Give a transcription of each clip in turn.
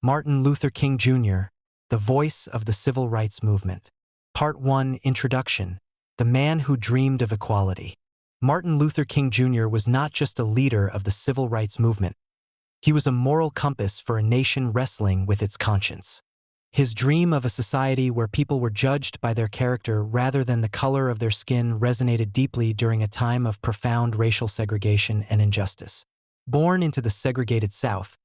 Martin Luther King Jr., the voice of the civil rights movement. Part 1, Introduction. The man who dreamed of equality. Martin Luther King Jr. was not just a leader of the civil rights movement. He was a moral compass for a nation wrestling with its conscience. His dream of a society where people were judged by their character rather than the color of their skin resonated deeply during a time of profound racial segregation and injustice. Born into the segregated South,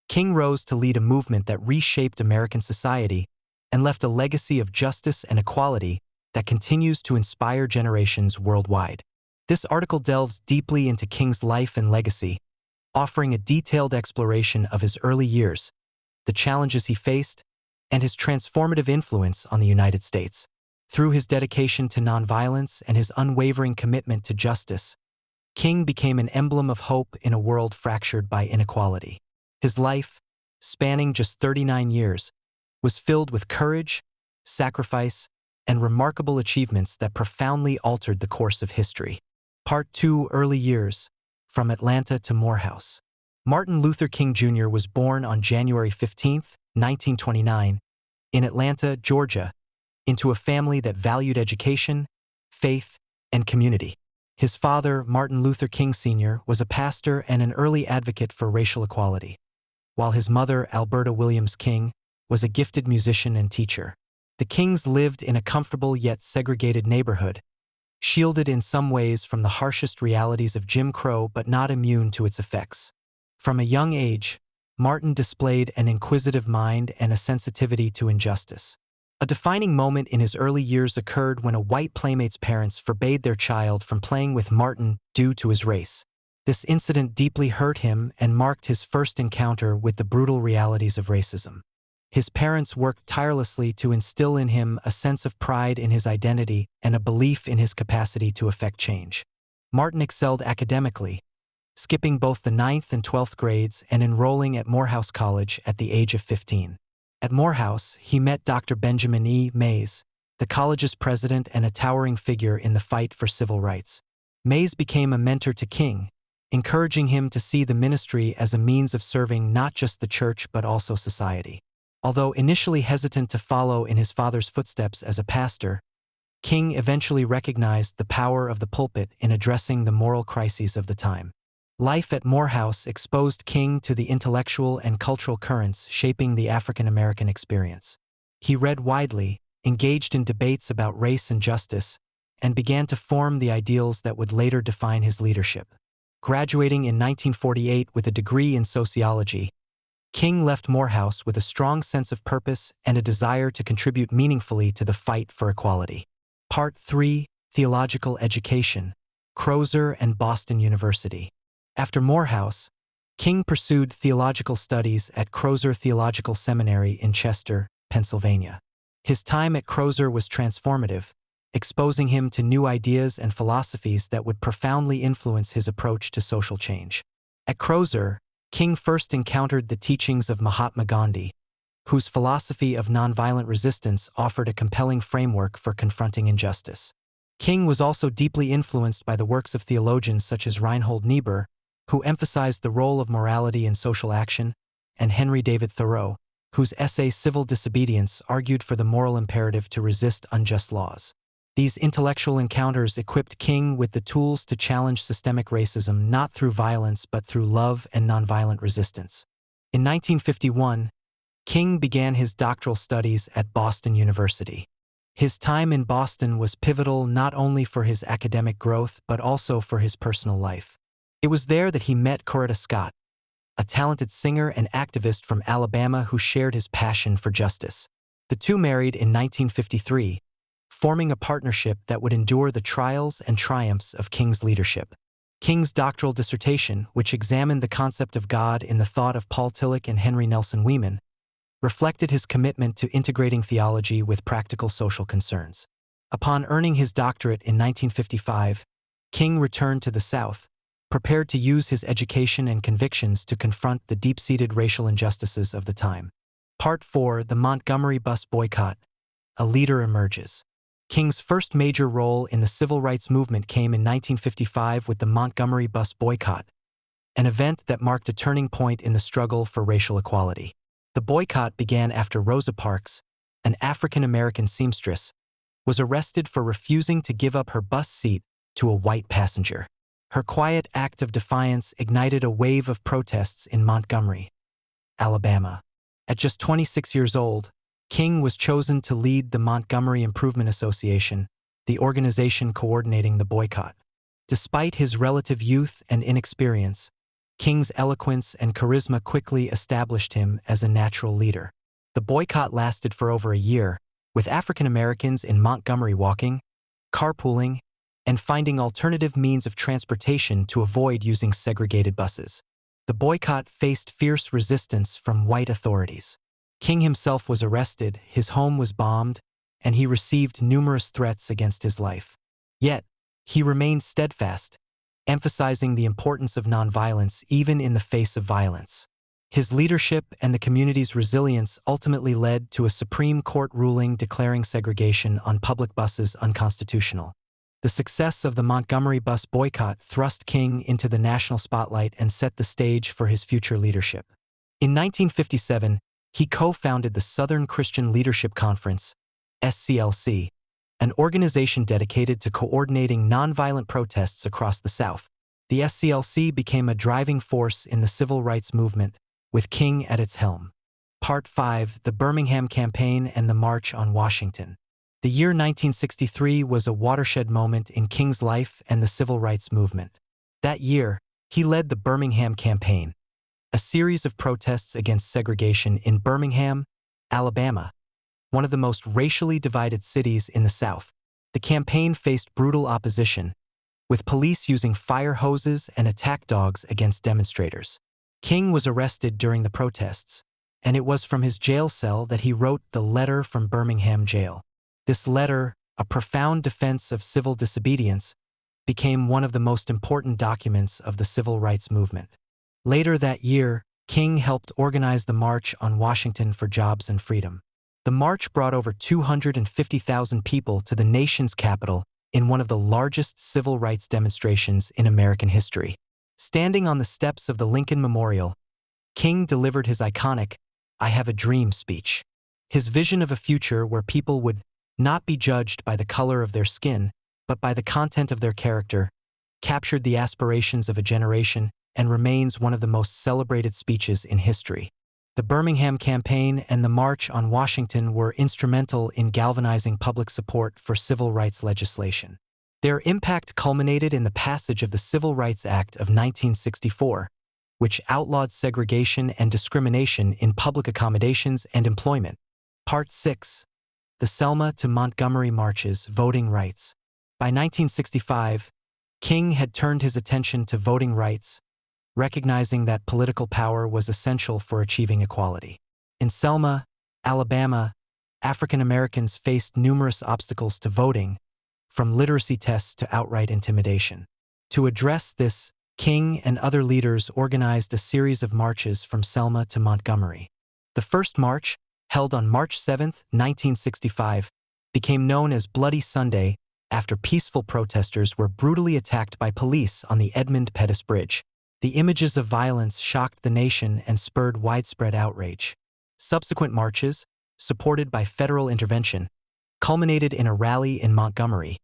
King rose to lead a movement that reshaped American society and left a legacy of justice and equality that continues to inspire generations worldwide. This article delves deeply into King's life and legacy, offering a detailed exploration of his early years, the challenges he faced, and his transformative influence on the United States. Through his dedication to nonviolence and his unwavering commitment to justice, King became an emblem of hope in a world fractured by inequality. His life, spanning just 39 years, was filled with courage, sacrifice, and remarkable achievements that profoundly altered the course of history. Part 2, Early Years. From Atlanta to Morehouse. Martin Luther King Jr. was born on January 15, 1929, in Atlanta, Georgia, into a family that valued education, faith, and community. His father, Martin Luther King Sr., was a pastor and an early advocate for racial equality, while his mother, Alberta Williams King, was a gifted musician and teacher. The Kings lived in a comfortable yet segregated neighborhood, shielded in some ways from the harshest realities of Jim Crow but not immune to its effects. From a young age, Martin displayed an inquisitive mind and a sensitivity to injustice. A defining moment in his early years occurred when a white playmate's parents forbade their child from playing with Martin due to his race. This incident deeply hurt him and marked his first encounter with the brutal realities of racism. His parents worked tirelessly to instill in him a sense of pride in his identity and a belief in his capacity to effect change. Martin excelled academically, skipping both the 9th and 12th grades and enrolling at Morehouse College at the age of 15. At Morehouse, he met Dr. Benjamin E. Mays, the college's president and a towering figure in the fight for civil rights. Mays became a mentor to King, encouraging him to see the ministry as a means of serving not just the church but also society. Although initially hesitant to follow in his father's footsteps as a pastor, King eventually recognized the power of the pulpit in addressing the moral crises of the time. Life at Morehouse exposed King to the intellectual and cultural currents shaping the African American experience. He read widely, engaged in debates about race and justice, and began to form the ideals that would later define his leadership. Graduating in 1948 with a degree in sociology, King left Morehouse with a strong sense of purpose and a desire to contribute meaningfully to the fight for equality. Part 3, Theological Education. Crozer and Boston University. After Morehouse, King pursued theological studies at Crozer Theological Seminary in Chester, Pennsylvania. His time at Crozer was transformative, exposing him to new ideas and philosophies that would profoundly influence his approach to social change. At Crozer, King first encountered the teachings of Mahatma Gandhi, whose philosophy of nonviolent resistance offered a compelling framework for confronting injustice. King was also deeply influenced by the works of theologians such as Reinhold Niebuhr, who emphasized the role of morality in social action, and Henry David Thoreau, whose essay Civil Disobedience argued for the moral imperative to resist unjust laws. These intellectual encounters equipped King with the tools to challenge systemic racism not through violence but through love and nonviolent resistance. In 1951, King began his doctoral studies at Boston University. His time in Boston was pivotal not only for his academic growth but also for his personal life. It was there that he met Coretta Scott, a talented singer and activist from Alabama who shared his passion for justice. The two married in 1953, forming a partnership that would endure the trials and triumphs of King's leadership. King's doctoral dissertation, which examined the concept of God in the thought of Paul Tillich and Henry Nelson Weeman, reflected his commitment to integrating theology with practical social concerns. Upon earning his doctorate in 1955, King returned to the South, prepared to use his education and convictions to confront the deep-seated racial injustices of the time. Part 4, The Montgomery Bus Boycott. A leader emerges. King's first major role in the civil rights movement came in 1955 with the Montgomery Bus Boycott, an event that marked a turning point in the struggle for racial equality. The boycott began after Rosa Parks, an African-American seamstress, was arrested for refusing to give up her bus seat to a white passenger. Her quiet act of defiance ignited a wave of protests in Montgomery, Alabama. At just 26 years old, King was chosen to lead the Montgomery Improvement Association, the organization coordinating the boycott. Despite his relative youth and inexperience, King's eloquence and charisma quickly established him as a natural leader. The boycott lasted for over a year, with African Americans in Montgomery walking, carpooling, and finding alternative means of transportation to avoid using segregated buses. The boycott faced fierce resistance from white authorities. King himself was arrested, his home was bombed, and he received numerous threats against his life. Yet, he remained steadfast, emphasizing the importance of nonviolence even in the face of violence. His leadership and the community's resilience ultimately led to a Supreme Court ruling declaring segregation on public buses unconstitutional. The success of the Montgomery bus boycott thrust King into the national spotlight and set the stage for his future leadership. In 1957, he co-founded the Southern Christian Leadership Conference, SCLC, an organization dedicated to coordinating nonviolent protests across the South. The SCLC became a driving force in the civil rights movement, with King at its helm. Part 5: The Birmingham Campaign and the March on Washington. The year 1963 was a watershed moment in King's life and the civil rights movement. That year, he led the Birmingham Campaign, a series of protests against segregation in Birmingham, Alabama, one of the most racially divided cities in the South. The campaign faced brutal opposition, with police using fire hoses and attack dogs against demonstrators. King was arrested during the protests, and it was from his jail cell that he wrote the Letter from Birmingham Jail. This letter, a profound defense of civil disobedience, became one of the most important documents of the civil rights movement. Later that year, King helped organize the March on Washington for Jobs and Freedom. The march brought over 250,000 people to the nation's capital in one of the largest civil rights demonstrations in American history. Standing on the steps of the Lincoln Memorial, King delivered his iconic "I Have a Dream" speech. His vision of a future where people would not be judged by the color of their skin, but by the content of their character, captured the aspirations of a generation and remains one of the most celebrated speeches in history. The Birmingham Campaign and the March on Washington were instrumental in galvanizing public support for civil rights legislation. Their impact culminated in the passage of the Civil Rights Act of 1964, which outlawed segregation and discrimination in public accommodations and employment. Part 6: The Selma to Montgomery Marches, Voting Rights. By 1965, King had turned his attention to voting rights, recognizing that political power was essential for achieving equality. In Selma, Alabama, African Americans faced numerous obstacles to voting, from literacy tests to outright intimidation. To address this, King and other leaders organized a series of marches from Selma to Montgomery. The first march, held on March 7, 1965, became known as Bloody Sunday after peaceful protesters were brutally attacked by police on the Edmund Pettus Bridge. The images of violence shocked the nation and spurred widespread outrage. Subsequent marches, supported by federal intervention, culminated in a rally in Montgomery,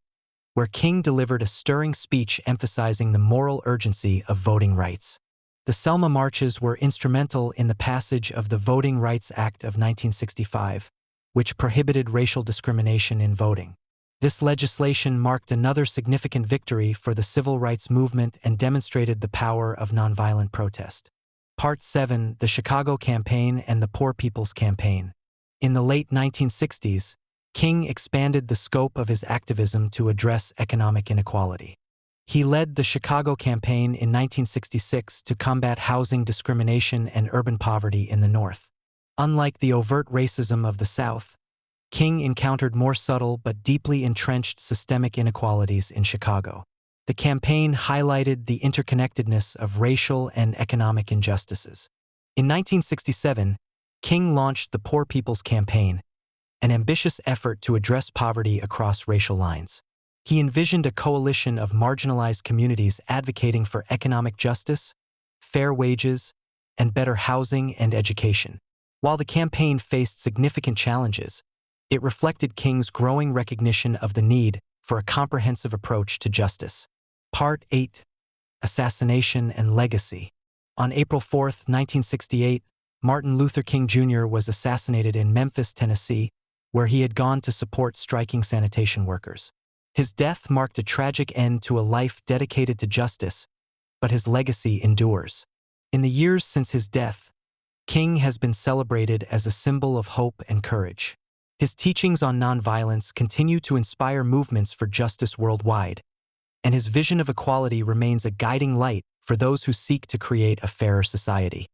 where King delivered a stirring speech emphasizing the moral urgency of voting rights. The Selma marches were instrumental in the passage of the Voting Rights Act of 1965, which prohibited racial discrimination in voting. This legislation marked another significant victory for the civil rights movement and demonstrated the power of nonviolent protest. Part 7: The Chicago Campaign and the Poor People's Campaign. In the late 1960s, King expanded the scope of his activism to address economic inequality. He led the Chicago Campaign in 1966 to combat housing discrimination and urban poverty in the North. Unlike the overt racism of the South, King encountered more subtle but deeply entrenched systemic inequalities in Chicago. The campaign highlighted the interconnectedness of racial and economic injustices. In 1967, King launched the Poor People's Campaign, an ambitious effort to address poverty across racial lines. He envisioned a coalition of marginalized communities advocating for economic justice, fair wages, and better housing and education. While the campaign faced significant challenges, it reflected King's growing recognition of the need for a comprehensive approach to justice. Part 8. Assassination and Legacy. On April 4, 1968, Martin Luther King Jr. was assassinated in Memphis, Tennessee, where he had gone to support striking sanitation workers. His death marked a tragic end to a life dedicated to justice, but his legacy endures. In the years since his death, King has been celebrated as a symbol of hope and courage. His teachings on nonviolence continue to inspire movements for justice worldwide, and his vision of equality remains a guiding light for those who seek to create a fairer society.